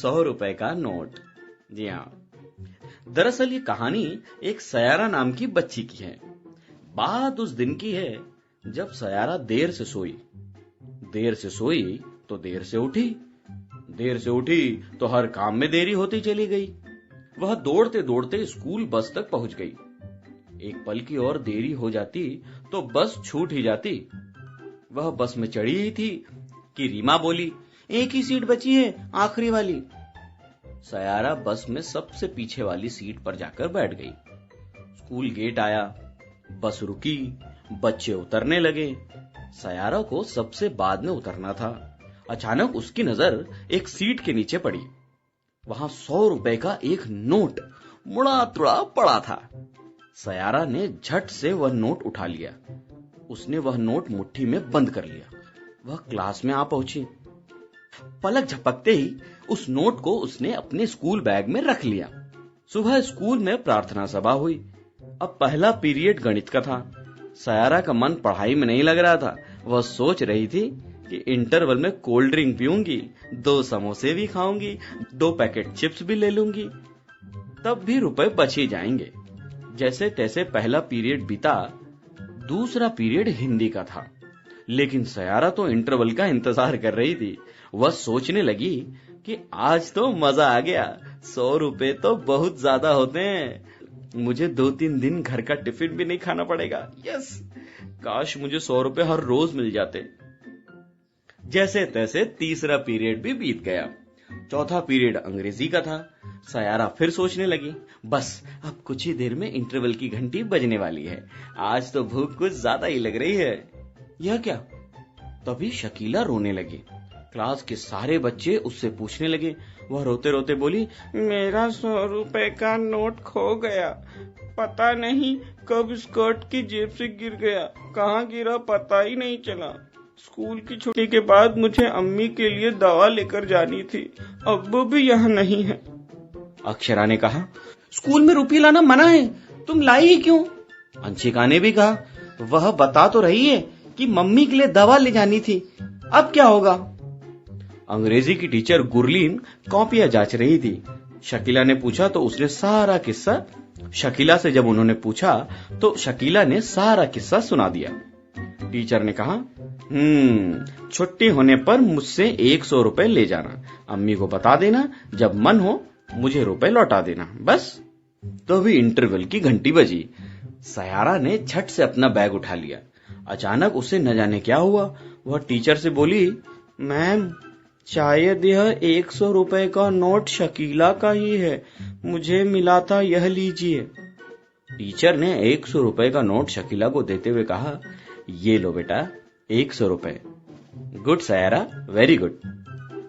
100 रुपए का नोट। जी हाँ, दरअसल ये कहानी एक सयारा नाम की बच्ची की है। बात उस दिन की है जब सयारा देर से सोई तो देर से उठी तो हर काम में देरी होती चली गई। वह दौड़ते दौड़ते स्कूल बस तक पहुंच गई। एक पल की और देरी हो जाती तो बस छूट ही जाती। वह बस में चढ़ी ही थी कि रीमा बोली, एक ही सीट बची है, आखिरी वाली। सयारा बस में सबसे पीछे वाली सीट पर जाकर बैठ गई। स्कूल गेट आया, बस रुकी, बच्चे उतरने लगे। सयारा को सबसे बाद में उतरना था। अचानक उसकी नजर एक सीट के नीचे पड़ी। वहां 100 रुपए का एक नोट मुड़ा तुड़ा पड़ा था। सयारा ने झट से वह नोट उठा लिया। उसने वह नोट मुट्ठी में बंद कर लिया। वह क्लास में आ पहुंची। पलक झपकते ही उस नोट को उसने अपने स्कूल बैग में रख लिया। सुबह स्कूल में प्रार्थना सभा हुई। अब पहला पीरियड गणित का था। सयारा का मन पढ़ाई में नहीं लग रहा था। वह सोच रही थी कि इंटरवल में कोल्ड ड्रिंक पीऊंगी, 2 समोसे भी खाऊंगी, 2 पैकेट चिप्स भी ले लूंगी, तब भी रुपए बच ही जाएंगे। जैसे तैसे पहला पीरियड बीता। दूसरा पीरियड हिंदी का था, लेकिन सयारा तो इंटरवल का इंतजार कर रही थी। वह सोचने लगी कि आज तो मजा आ गया, 100 रुपए तो बहुत ज्यादा होते हैं। मुझे 2-3 दिन घर का टिफिन भी नहीं खाना पड़ेगा। यस, काश मुझे 100 रुपए हर रोज मिल जाते। जैसे तैसे तीसरा पीरियड भी बीत गया। चौथा पीरियड अंग्रेजी का था। सयारा फिर सोचने लगी, बस अब कुछ ही देर में इंटरवल की घंटी बजने वाली है। आज तो भूख कुछ ज्यादा ही लग रही है। यह क्या? तभी शकीला रोने लगी। क्लास के सारे बच्चे उससे पूछने लगे। वह रोते रोते बोली, मेरा 100 रुपए का नोट खो गया। पता नहीं कब स्कर्ट की जेब से गिर गया, कहाँ गिरा पता ही नहीं चला। स्कूल की छुट्टी के बाद मुझे अम्मी के लिए दवा लेकर जानी थी, अब्बू भी यहाँ नहीं है। अक्षरा ने कहा, स्कूल में रुपये लाना मना है, तुम लाई ही क्यों? अंशिका ने भी कहा, वह बता तो रही है कि मम्मी के लिए दवा ले जानी थी, अब क्या होगा? अंग्रेजी की टीचर गुरलीन कॉपियां जांच रही थी। शकीला ने पूछा तो उसने सारा किस्सा शकीला से जब उन्होंने पूछा तो शकीला ने सारा किस्सा सुना दिया। टीचर ने कहा, छुट्टी होने पर मुझसे 100 रुपए ले जाना, अम्मी को बता देना, जब मन हो मुझे रुपए लौटा देना, बस। तो भी इंटरवल की घंटी बजी। सयारा ने झट से अपना बैग उठा लिया। अचानक उसे न जाने क्या हुआ। वह टीचर से बोली, मैम शायद यह 100 रुपए का नोट शकीला का ही है, मुझे मिला था, यह लीजिए। टीचर ने 100 रुपए का नोट शकीला को देते हुए कहा, ये लो बेटा, 100 रुपए। गुड सयारा, वेरी गुड।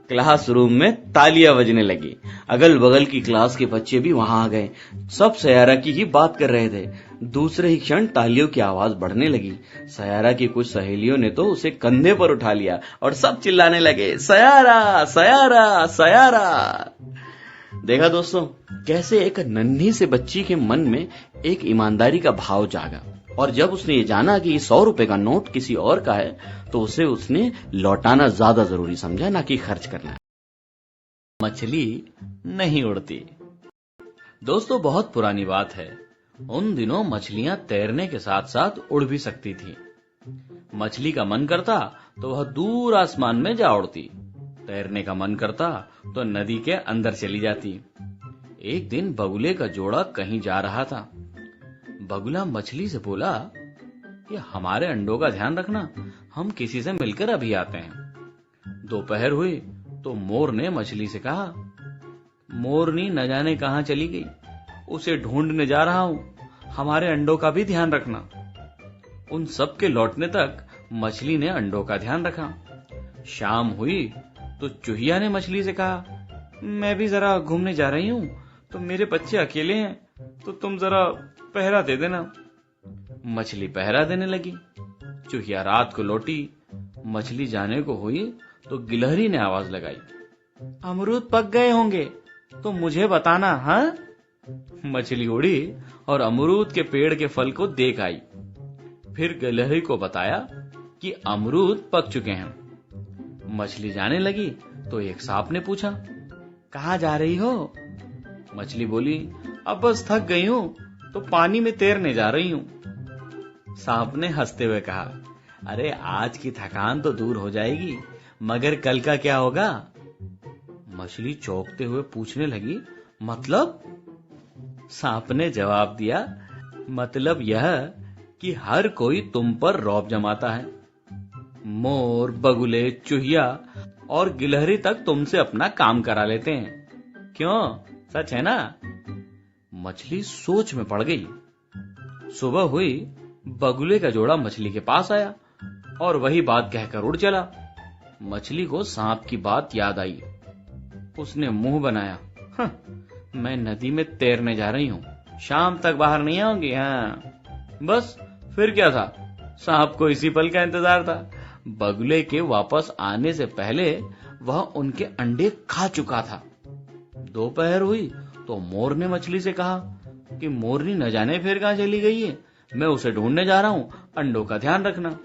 क्लासरूम में तालियां बजने लगी। अगल बगल की क्लास के बच्चे भी वहां आ गए। सब सयारा की ही बात कर रहे थे। दूसरे ही क्षण तालियों की आवाज बढ़ने लगी। सयारा की कुछ सहेलियों ने तो उसे कंधे पर उठा लिया और सब चिल्लाने लगे, सयारा सयारा सयारा। देखा दोस्तों, कैसे एक नन्ही से बच्ची के मन में एक ईमानदारी का भाव जागा, और जब उसने ये जाना कि 100 रुपए का नोट किसी और का है तो उसे उसने लौटाना ज्यादा जरूरी समझा, ना कि खर्च करना। मछली नहीं उड़ती। दोस्तों, बहुत पुरानी बात है। उन दिनों मछलियां तैरने के साथ साथ उड़ भी सकती थी। मछली का मन करता तो वह दूर आसमान में जा उड़ती, तैरने का मन करता तो नदी के अंदर चली जाती। एक दिन बगुले का जोड़ा कहीं जा रहा था। बगुला मछली से बोला कि हमारे अंडों का ध्यान रखना, हम किसी से मिलकर अभी आते हैं। दोपहर हुई तो मोर ने मछली से कहा, मोरनी न जाने कहां चली गई, उसे ढूंढने जा रहा हूं, हमारे अंडों का भी ध्यान रखना। उन सब के लौटने तक मछली ने अंडों का ध्यान रखा। शाम हुई तो चूहिया ने मछली से कहा, मैं भी जरा घूमने जा रही हूं, तो मेरे बच्चे अकेले हैं, तो तुम जरा पहरा दे देना। मछली पहरा देने लगी। चूहिया रात को लौटी। मछली जाने को हुई तो गिलहरी ने आवाज लगाई, अमरूद पक गए होंगे तो मुझे बताना। हाँ? मछली उड़ी और अमरूद के पेड़ के फल को देख आई। फिर गिलहरी को बताया कि अमरूद पक चुके हैं। मछली जाने लगी तो एक सांप ने पूछा, कहाँ जा रही हो? मछली बोली, अब बस थक गई हूं तो पानी में तैरने जा रही हूं। सांप ने हंसते हुए कहा, अरे आज की थकान तो दूर हो जाएगी, मगर कल का क्या होगा? मछली चौंकते हुए पूछने लगी, मतलब? सांप ने जवाब दिया, मतलब यह कि हर कोई तुम पर रौब जमाता है। मोर, बगुले, चूहिया और गिलहरी तक तुमसे अपना काम करा लेते हैं। क्यों, सच है ना? मछली सोच में पड़ गई। सुबह हुई, बगुले का जोड़ा मछली के पास आया और वही बात कहकर उड़ चला। मछली को सांप की बात याद आई। उसने मुंह बनाया, मैं नदी में तैरने जा रही हूं, शाम तक बाहर नहीं आऊंगी। हाँ, बस फिर क्या था, सांप को इसी पल का इंतजार था। बगुले के वापस आने से पहले वह उनके अंडे खा चुका था। दोपहर हुई तो मोर ने मछली से कहा कि मोरनी न जाने फिर कहां चली गई है, मैं उसे ढूंढने जा रहा हूं, अंडों का ध्यान रखना।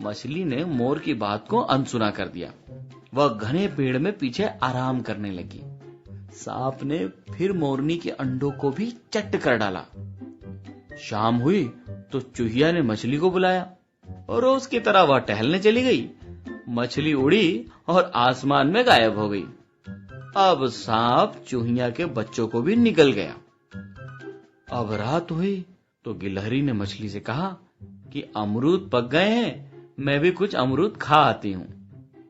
मछली ने मोर की बात को अनसुना कर दिया। वह घने पेड़ में पीछे आराम करने लगी। सांप ने फिर मोरनी के अंडों को भी चट कर डाला। शाम हुई तो चूहिया ने मछली को बुलाया और रोज की तरह वह टहलने चली गई। मछली उड़ी और आसमान में गायब हो गई। अब सांप चूहिया के बच्चों को भी निगल गया। अब रात हुई तो गिलहरी ने मछली से कहा कि अमरूद पक गए हैं, मैं भी कुछ अमरूद खा आती हूं,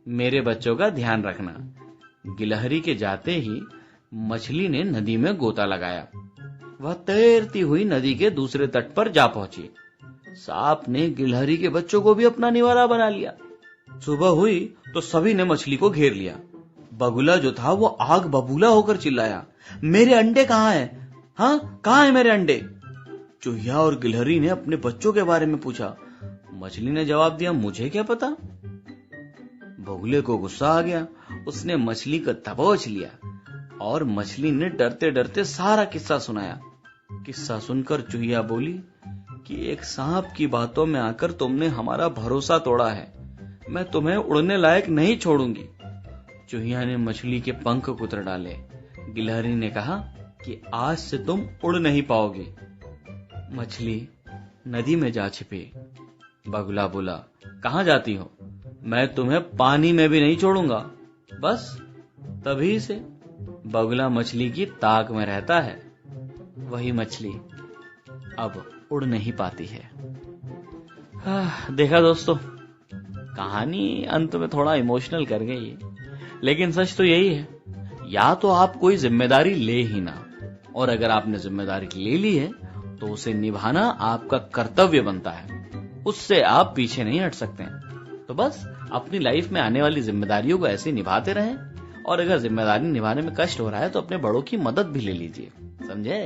मेरे बच्चों का ध्यान रखना। गिलहरी के जाते ही मछली ने नदी में गोता लगाया। वह तैरती हुई नदी के दूसरे तट पर जा पहुंची। सांप ने गिलहरी के बच्चों को भी अपना निवाला बना लिया। सुबह हुई तो सभी ने मछली को घेर लिया। बगुला जो था वो आग बबूला होकर चिल्लाया, मेरे अंडे कहाँ हैं? हाँ, कहाँ हैं मेरे अंडे? चूहिया और गिलहरी ने अपने बच्चों के बारे में पूछा। मछली ने जवाब दिया, मुझे क्या पता। बगुले को गुस्सा आ गया। उसने मछली को दबोच लिया और मछली ने डरते डरते सारा किस्सा सुनाया। किस्सा सुनकर चूहिया बोली कि एक सांप की बातों में आकर तुमने हमारा भरोसा तोड़ा है, मैं तुम्हें उड़ने लायक नहीं छोड़ूंगी। चूहिया ने मछली के पंख कुतर डाले। गिलहरी ने कहा कि आज से तुम उड़ नहीं पाओगी। मछली नदी में जा छिपी। बगुला बोला, कहां जाती हो? मैं तुम्हें पानी में भी नहीं छोड़ूंगा। बस तभी से बगुला मछली की ताक में रहता है। वही मछली अब उड़ नहीं पाती है। देखा दोस्तों, कहानी अंत में थोड़ा इमोशनल कर गई है, लेकिन सच तो यही है, या तो आप कोई जिम्मेदारी ले ही ना, और अगर आपने जिम्मेदारी ले ली है तो उसे निभाना आपका कर्तव्य बनता है, उससे आप पीछे नहीं हट सकते हैं। तो बस अपनी लाइफ में आने वाली जिम्मेदारियों को ऐसे निभाते रहें, और अगर जिम्मेदारी निभाने में कष्ट हो रहा है तो अपने बड़ों की मदद भी ले लीजिए, समझे?